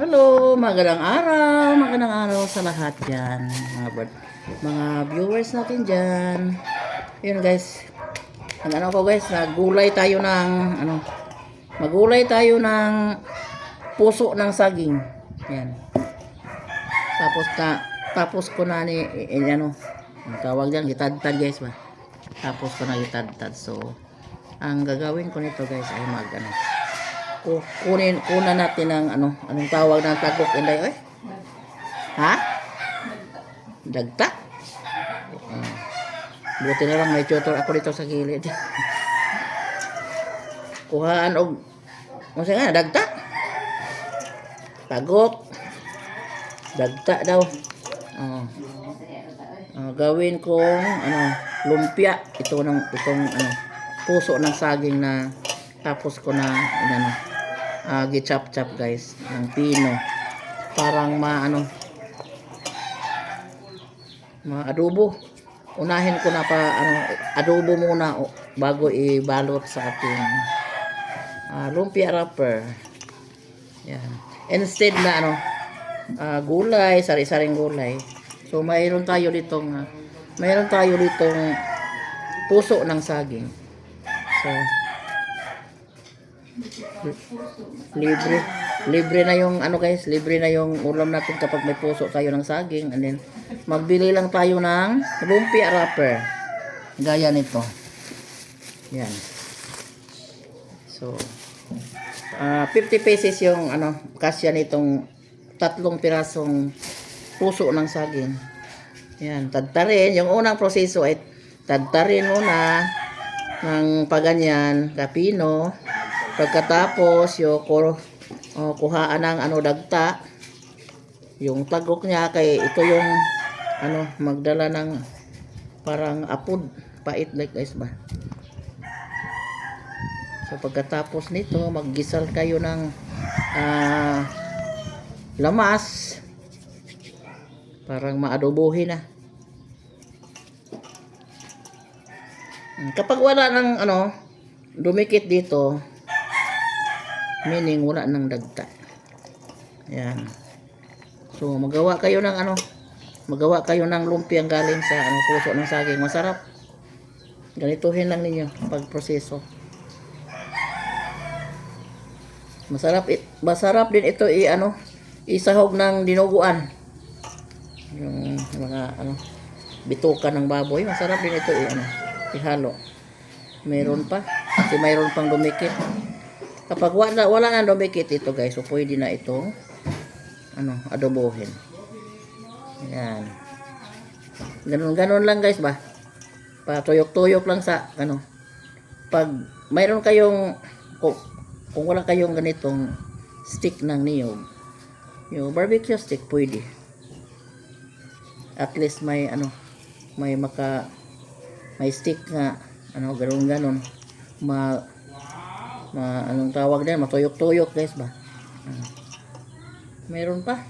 Hello, magandang araw sa lahat dyan, mga viewers natin dyan. Yun guys, nagulay tayo ng, magulay tayo ng puso ng saging. Yan. Tapos ko na ang tawag dyan, gitad-tad guys ba? Tapos ko na gitad-tad. So, ang gagawin ko nito guys ay kunan natin ng anong tawag ng tagok inday, ha? Dagta. Buti na lang may tutor ako dito sa gilid. Kuhaan og dagta. Tagok. Dagta daw. Gawin kong lumpia itong puso ng saging na tapos ko na gi-chop guys ng pino, parang ma-adobo. Unahin ko na adobo muna bago ibalot sa ating lumpia wrapper. Yan, instead na gulay, sari-saring gulay. So mayroon tayo ditong puso ng saging. So libre na yung libre na yung ulam natin kapag may puso tayo ng saging. And then magbili lang tayo ng lumpia wrapper gaya nito. Yan. So 50 pesos yung kasya nitong 3 pirasong puso ng saging. Yan, tadtarin. Yung unang proseso ay tadtarin muna ng paganyan kapino. Pagkatapos kuhaan ng dagta, yung tagok niya, kay ito yung magdala ng parang apod pait like guys ba. So pagkatapos nito maggisal kayo ng lamas, parang maadobohin na. Kapag wala ng dumikit dito, meaning wala ng dagta. Yan. So magawa kayo ng lumpiang galing sa puso ng saging. Masarap. Ganituhin lang ninyo pag proseso. Masarap din ito isahog ng dinuguan. Yung mga bituka ng baboy, masarap din ito ihalo. Mayroon pang dumikit. Kapag wala na dumikit ito guys, so pwede na itong adobohin. Yan. Ganun lang guys ba. Patuyok-tuyok lang sa pag mayroon kayong kung wala kayong ganitong stick ng niyog, yung barbecue stick pwede. At least may stick nga ganun anong tawag din, matuyok-tuyok guys ba. Meron pa.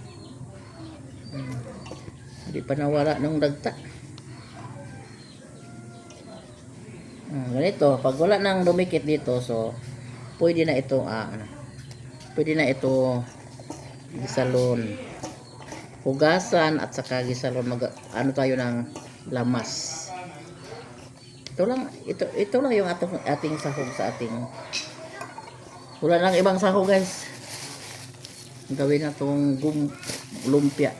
Hindi pa nawala ng dagta. Ganito, pag wala nang dumikit dito, so pwede na ito gisalon, hugasan at saka gisalon tayo ng lamas. Ito lang yung ating sahog sa ating. Wala nang ibang sahog guys. Gawin na itong lumpia.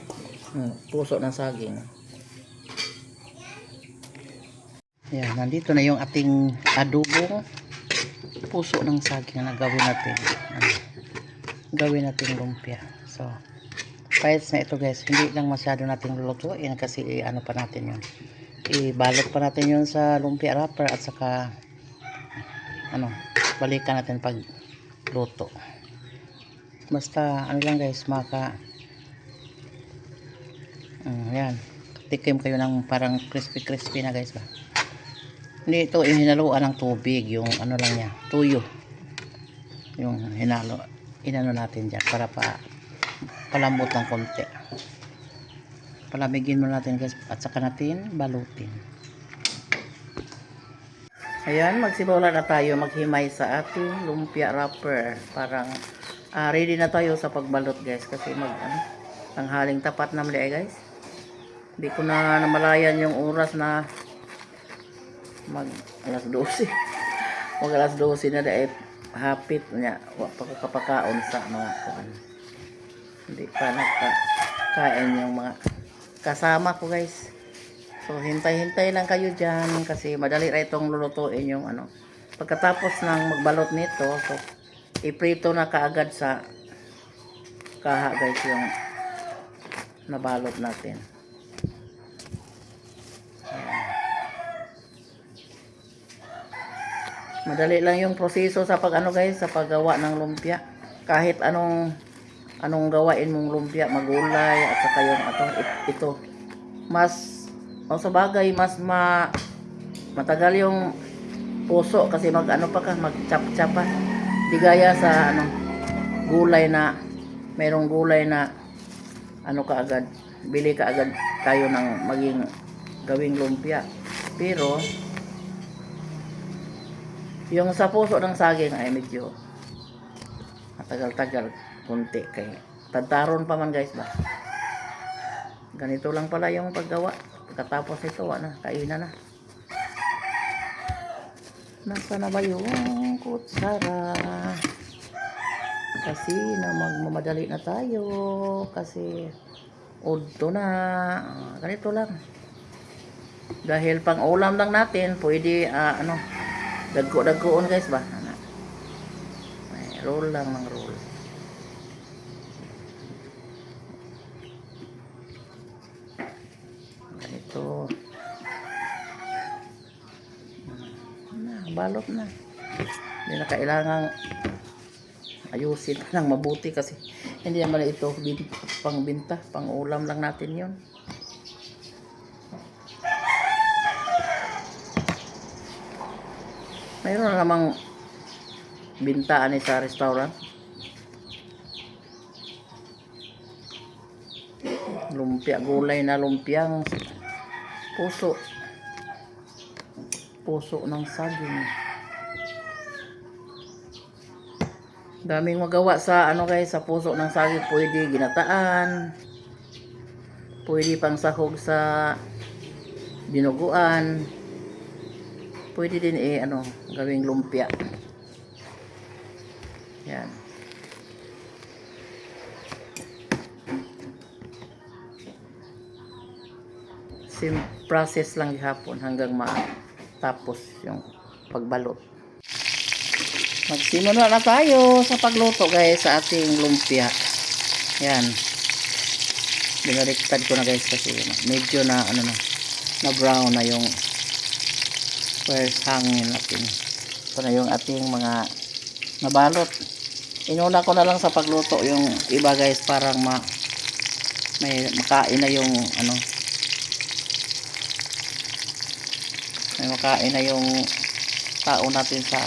Puso ng saging. Yan, nandito na yung ating adobo puso ng saging na gawin natin lumpia. So files na ito guys. Hindi lang masyado natin lulutuin kasi pa natin yun. Ibalot pa natin yun sa lumpia wrapper at saka balikan natin pag luto. Basta lang guys, yan, tikim kayo ng parang crispy na guys ba. Hindi ito hinaluan ng tubig, yung lang niya, tuyo yung inano natin dyan para palambot ng konti. Palamigin mo natin guys at saka natin balutin. Ayan, magsimula na tayo maghimay sa ating lumpia wrapper. Parang ready na tayo sa pagbalot guys kasi tanghaling tapat na mali guys. Hindi ko na namalayan yung oras na mag alas 12. Mag alas 12 na dahil hapit niya wa pa ko kapakaon sa mga kuan. Hindi pa nakakain yung mga kasama ko guys. So hintay-hintay lang kayo dyan kasi madali ra itong lulutuin yung pagkatapos ng magbalot nito. So iprito na kaagad sa kaha guys yung nabalot natin. Madali lang yung proseso sa guys, sa paggawa ng lumpia. Kahit anong gawain mong lumpia, magulay at saka yung ito. Mas sa bagay mas matagal yung puso kasi mag-chop-chop pa. Di gaya sa gulay na merong gulay na kaagad, bili kaagad tayo ng maging gawing lumpia. Pero yung sa puso ng saging ay medyo matagal-tagal kunti kay tadtaron pa man guys ba. Ganito lang pala yung paggawa. Pagkatapos ito kainan na. Nasa na ba yung kutsara? Kasi magmamadali na tayo kasi udto na. Ganito lang. Dahil pang ulam lang natin, pwede dagko-dagkoon guys ba? Roll lang ng roll. Ganito. Balot na. Hindi na kailangang ayusin ng mabuti kasi hindi naman ito pang binta, pang ulam lang natin yun. Mayroon na namang bintaan sa restaurant. Lumpia, gulay na lumpiang puso ng saging. Daming magawa sa guys, sa puso ng saging. Pwede ginataan, pwede pang sahog sa dinuguan, pwede din gawing lumpia. Yan. Same process lang gihapon hanggang matapos yung pagbalot. Magsimula na tayo sa pagluto guys sa ating lumpia. Yan. Binaliktad ko na guys kasi medyo na brown na yung first hangin natin. Ito na yung ating mga nabalot. Inuna ko na lang sa pagluto yung iba guys parang may makain na yung may makain na yung tao natin sa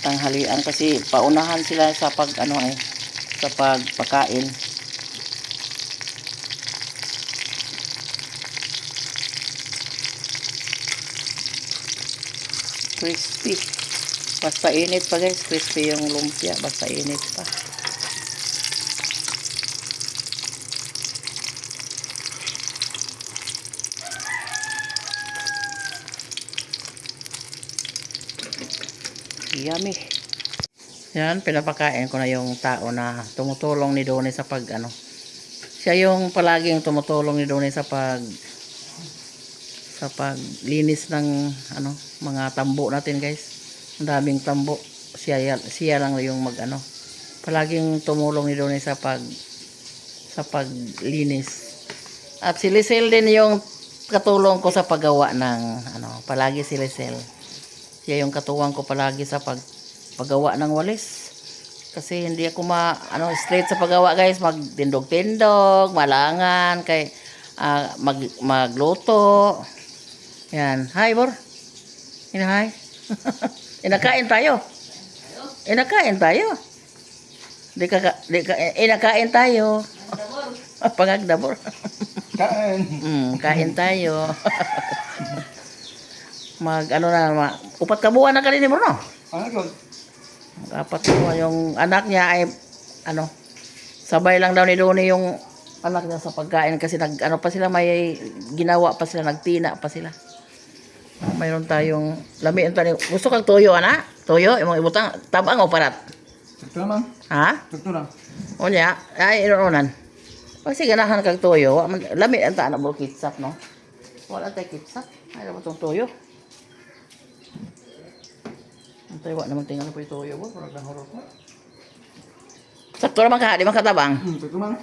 tanghalian kasi paunahan sila sa sa pagpakain. Crispy. Basta init pa guys, crispy yung lumpia, basta init pa. Yummy. Yan, pinapakain ko na yung tao na tumutulong ni Donnie sa siya yung palaging tumutulong ni Donnie sa paglinis ng mga tambo natin guys. Ang daming tambo. Siya lang yung palaging tumulong ni Donnie sa paglinis. At si Lisel din yung katulong ko sa paggawa ng palagi si Lisel. Siya yung katuwang ko palagi sa paggawa ng walis. Kasi hindi ako straight sa paggawa guys. Magtindog-tindog, malangan, magluto. Yan. Hi, Bor. Hi. Inakain tayo. Inakain tayo. Inakain tayo. Pangagdabor. Kain. Kain tayo. Upat ka buwan na kanini mo, no? Apat buwan. Yung anak niya ay ano, sabay lang daw ni Donnie yung anak niya sa pagkain kasi ano pa sila, may ginawa pa sila, nagtina pa sila. Mayroon tayong lami. Gusto kang tuyo, ana? Tuyo? Imong ibutang tabang o parat? Ito lang. Ha? Ito lang. O niya? Ay, inuunan. Pag ganahan kag tuyo, lami ang taan mo kitsap, no? Wala tayo kitsap. Ay, naman itong tuyo. Ang tayo, wala naman tingnan po yung tuyo, bo. Parang nahurot mo. Sakto naman ka, di man katabang. Ito lang.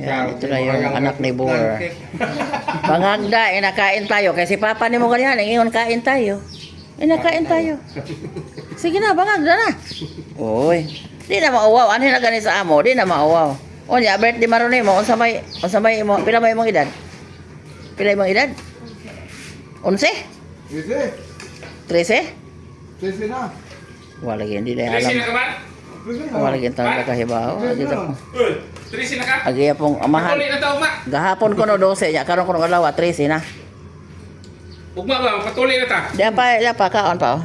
Yan, ito na yung anak ni Boer. Pangagda, inakain tayo. Kasi papa ni mo ganyan, ingon kain tayo. Inakain tayo. Sige na, bangagda na. Uy, di na mauwaw. Ano na gani sa amo? Di na mauwaw. O niya, birthday marunay mo. Unsa may mo, pila may imong edad? Pila imong edad? 11? Ese. 13? Ese na. Wala lagi, hindi na Trisi alam. na ka ba? Wala lagi taon na kahibaw. Ese na. Uy, Trisi na ka? Agi pong amahan. Patuloy na tao, ma. Gahapon ko no 12 nya, karon ko no alawa 13 na. Ugma ba? Patuloy na ta. Diyan pa kaon pa oh.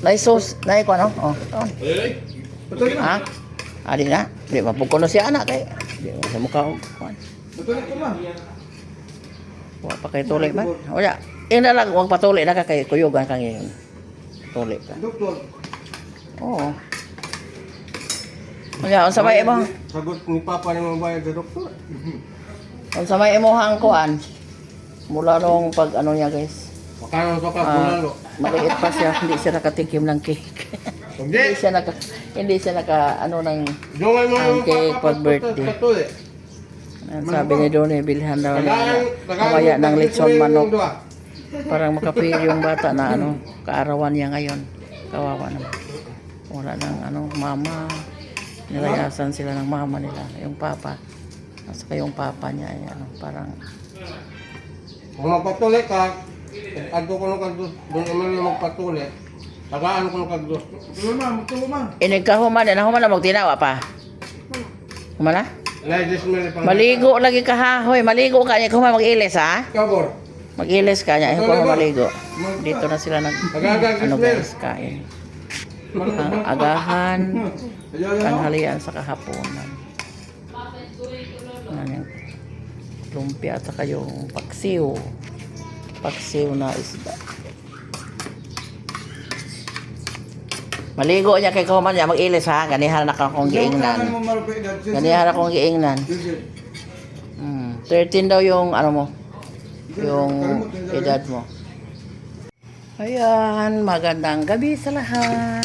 Naisos, nai ko no. Oh. Uy, Ito Ha? na. Adi na. Di mapugkuno siya anak kay. Di mo sa mukha og. Ito na ito lang. Wa pa kay tuloy ba? Wala. Ina lang wag patuloy na ka kay kuyugan kang iyon. Tuloy ka. Doktor. Oo. Wala, unsa may imo? Sagot ni Papa ni mabayad sa doktor. Unsa may imong kuan? Mula nung pag ano niya guys. Makano sa Ah, bulalo. maliit pa siya, hindi siya nakatikim ng cake. Hindi. Hindi siya naka ano ng Dungay mo ang yung cake Papa pag birthday. patuloy. Ang sabi ni Donnie, bilhan daw niya Tagaan mamaya ng lechon manok. dua. Parang makapil yung bata na ano, kaarawan niya ngayon. Kawawa naman. Wala nang ano, mama. Nilayasan sila ng mama nila, yung papa. At saka yung papa niya, ay, ano, parang Kung magpatuloy ka, adto ko nung kagdos, doon naman yung magpatuloy. Tagaan ko nung kagdos. Tuloy man, magtuloy man. inigkahuman, inahuman na magtinawa pa. Humana? Ladies man pang. Maligo lagi ka ha, hoy, maligo ka niya, kumain mag-ilis ha? Kabor. Mag-ilis ka niya, ayaw ko maligo. Dito na sila ano guys, kain. Ang agahan, tanghalian sa kahaponan. Ano yung lumpia at saka yung paksiw. Paksiw na isda. Maligo niya kay Kauman niya, mag-ilis ha. Ganihan na akong giingnan. Ganihan akong giingnan. 13 daw yung ano mo, yung edad mo. Ayan, magandang gabi sa lahat.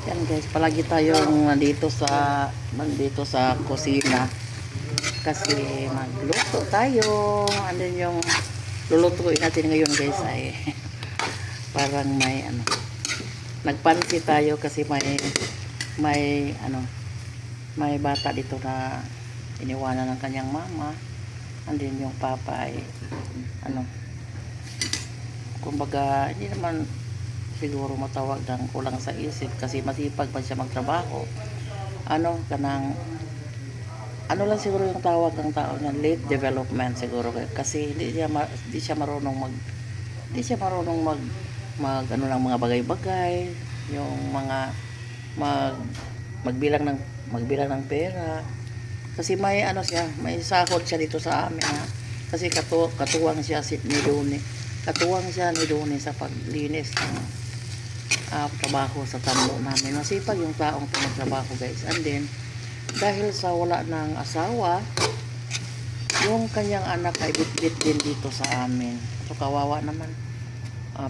Yan guys, palagi tayong nandito sa kusina kasi magluto tayo. Ano yung lulutuin natin ngayon guys ay parang may ano, nagpansi tayo kasi may bata dito na iniwanan ng kanyang mama. And then yung papa ay ano, kumbaga hindi naman siguro matawag ng kulang sa isip kasi masipag pa siya magtrabaho. Ano lang siguro yung tawag ng tao niya, late development siguro kasi hindi siya marunong mag ano ng mga bagay-bagay, yung mga magbilang ng pera. Kasi may ano siya, may sahod siya dito sa amin ha. Kasi katuwang siya ni Donnie. Katuwang siya ni Donnie sa paglinis ng trabaho sa tambo namin. Masipag yung taong magtrabaho guys. And then, dahil sa wala ng asawa, yung kanyang anak ay bit-bit din dito sa amin. So kawawa naman.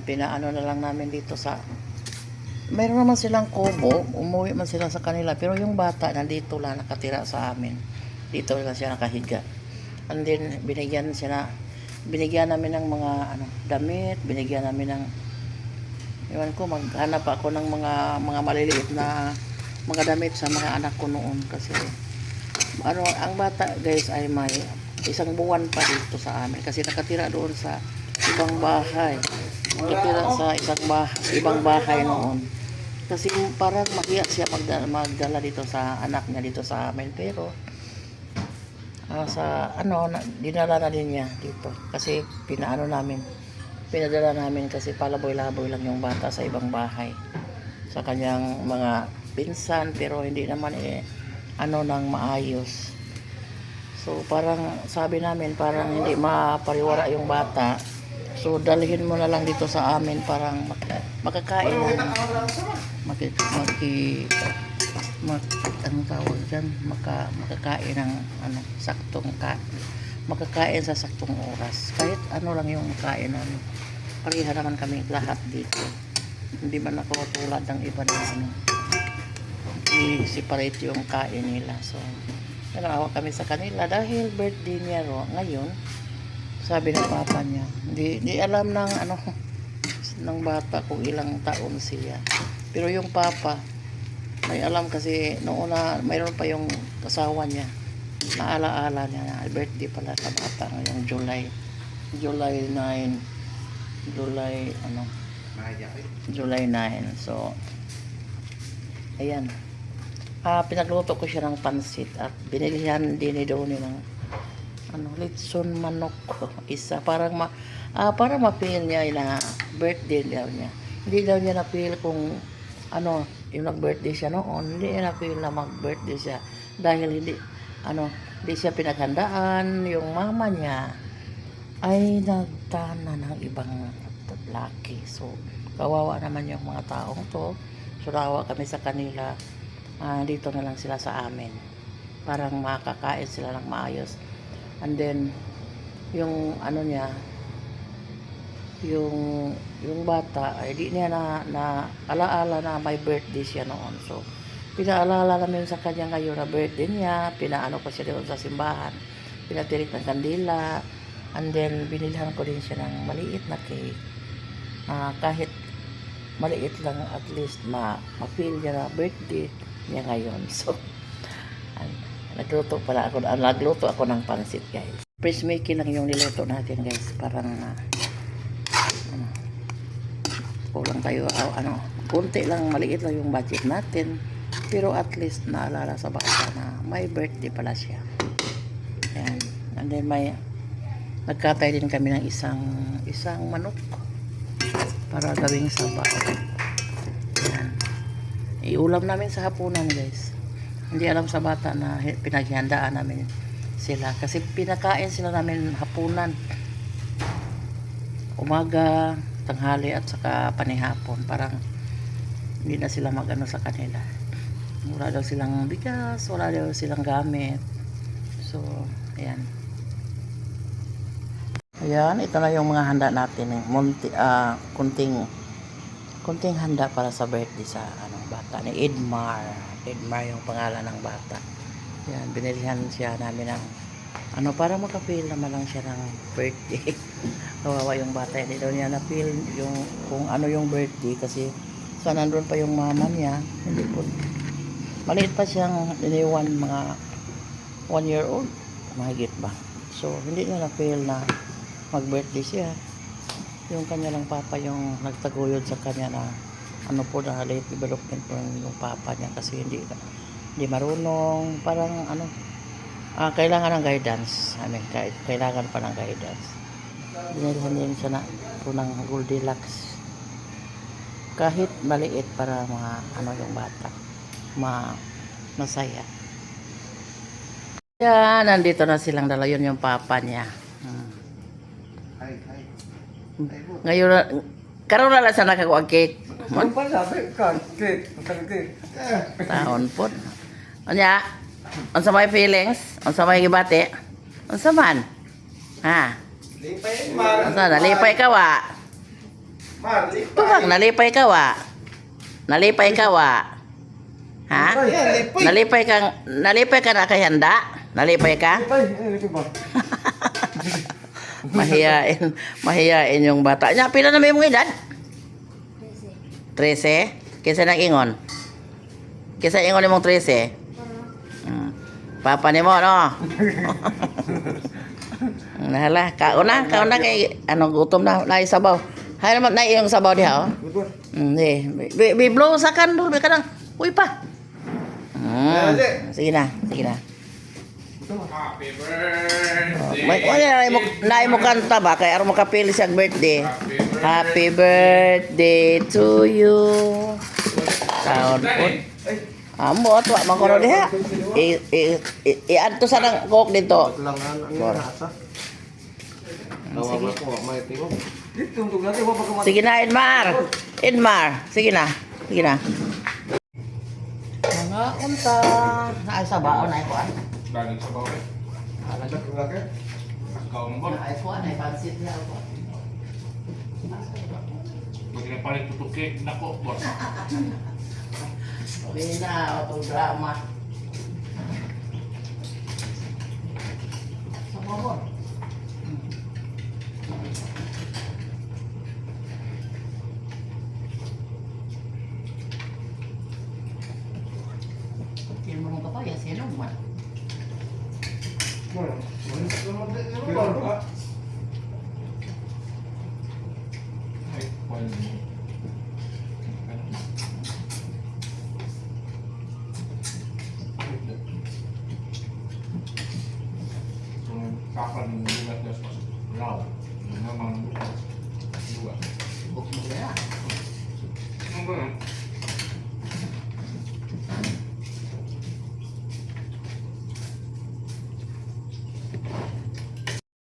Pinaano na lang namin dito sa... Meron naman silang kubo, umuwi man sila sa kanila. Pero yung bata nandito lang nakatira sa amin. Dito lang siya nakahiga. And then, binigyan namin ng mga damit, binigyan namin ng... Iwan ko, maghanap ako ng mga maliliit na mga damit sa mga anak ko noon kasi ang bata guys ay may 1 buwan pa dito sa amin kasi nakatira doon sa ibang bahay. Nakatira sa ibang bahay noon. Kasi parang mahiya siya magdala dito sa anak niya dito sa amin pero dinala na din niya dito kasi pinaano namin pinadala namin kasi palaboy-laboy lang yung bata sa ibang bahay. Sa kanyang mga pinsan, pero hindi naman nang maayos. So parang sabi namin parang hindi mapariwara yung bata. So dalhin mo na lang dito sa amin, parang makakain ng anong tawag dyan, makakain ng makakain sa saktong oras. Kahit ano lang yung makain namin. Pareha naman kami lahat dito. Hindi man ako tulad ng iba na i-separate yung kain nila. So nanawa kami sa kanila dahil birthday niya ngayon. Sabi ng papa niya, di alam ng bata kung ilang taon siya. Pero yung papa, may alam kasi noong una, mayroon pa yung kasawa niya. Naalaala niya na birthday pala sa bata ngayong July 9. July 9. So, ayan. Pinagluto ko siya ng pansit at binilihan din ni Donnie ng litson manok isa para ma-feel niya na birthday daw niya. Hindi daw niya na-feel kung yung nag-birthday siya noon, hindi niya na-feel na mag-birthday siya dahil hindi siya pinaghandaan. Yung mama niya ay nagtana ng ibang laki. So kawawa naman yung mga taong to. So nawa kami sa kanila. Dito na lang sila sa amin. Parang makakain sila ng maayos. And then, yung niya, yung bata, ay di niya na alaala na may birthday siya noon. So, pinaalala namin sa kanya ngayon na birthday niya, pinaano ko siya doon sa simbahan, pinatirik ng kandila, and then, binilhan ko din siya ng maliit na cake. Kahit maliit lang, at least ma-feel niya na birthday niya ngayon. So, nagluto ako ng pansit, guys. Fresh making lang yung niluto natin, guys. Parang kulang tayo, konti lang, maliit lang yung budget natin. Pero at least naalala sa bata na may birthday pala siya. Ayan. And then nagkatay din kami ng isang manok para gawing sabaw. Ayan. Iulam namin sa hapunan, guys. Hindi alam sa bata na pinaghihandaan namin sila. Kasi pinakain sila namin hapunan. Umaga, tanghali at saka panihapon. Parang hindi na sila sa kanila. Wala daw silang bigas, wala daw silang gamit. So, ayan. Ayan, ito na yung mga handa natin. Kunting handa para sa birthday sa bata ni Edmar. Edmar yung pangalan ng bata. Yan, binilihan siya namin ng para makapil naman lang siya ng birthday. Kawawa yung bata, hindi daw niya na-feel kung yung birthday kasi nandun pa yung mama niya. Hindi po. Maliit pa siyang iniwan, mga 1 year old. Mahigit ba? So, hindi niya na-feel na mag-birthday siya. Yung kanya lang papa yung nagtaguyod sa kanya na na late development po yung papa niya kasi hindi marunong, parang kailangan ng guidance. Kailangan pa ng guidance. Binilhan din siya ng Goldilocks kahit maliit para yung bata masaya. Yan, nandito na silang dalawa, yun yung papa niya. Ngayon karon na lang sa nakakuha cake. Taon po. Anya, unsa may feelings? Unsa may gibati? Unsa man? Ha? Unsa nalipay ka wa? Tubag nalipay ka wa? Nalipay ka wa? Ha? Nalipay ka na kay handa? Nalipay ka? Mahiyain yung bata. Nya pila na may mong edad? 13. Kinsa nang ingon? Kinsa ingon imong 13? Papa nimo no. Nahala, kauna kay gutom na isabaw. Hay naman na iyong sabaw diha oh. Bi blow sa kandol bi kanang. Uy pa. Sige na. Happy birthday. May mo kanta ba kay aron makapili sa birthday. Happy Happy birthday to you. Taon po. Amo ato magkono diha. I-add to sa nang coke dito. Lang ang nasa. Tawa ko may tingog. Dito tug natin wa pa Sige na, Edmar. Edmar, sige na. Sige na. Mga unta. Naay sa baon ay kuan. Daging sa bawal. Nagkat ka. Ikaw mo ba? Naay kuan ay pansit niya ako. Pwede na palit tutuki. Nako, boss. Sabi na, itong drama. Sa bawon. Yan mo nung kapaya, sino man? Ay, kuwan mo. Kapan ng lugat na sa raw. Yung mga lugat. Buk mo na. Ano ba?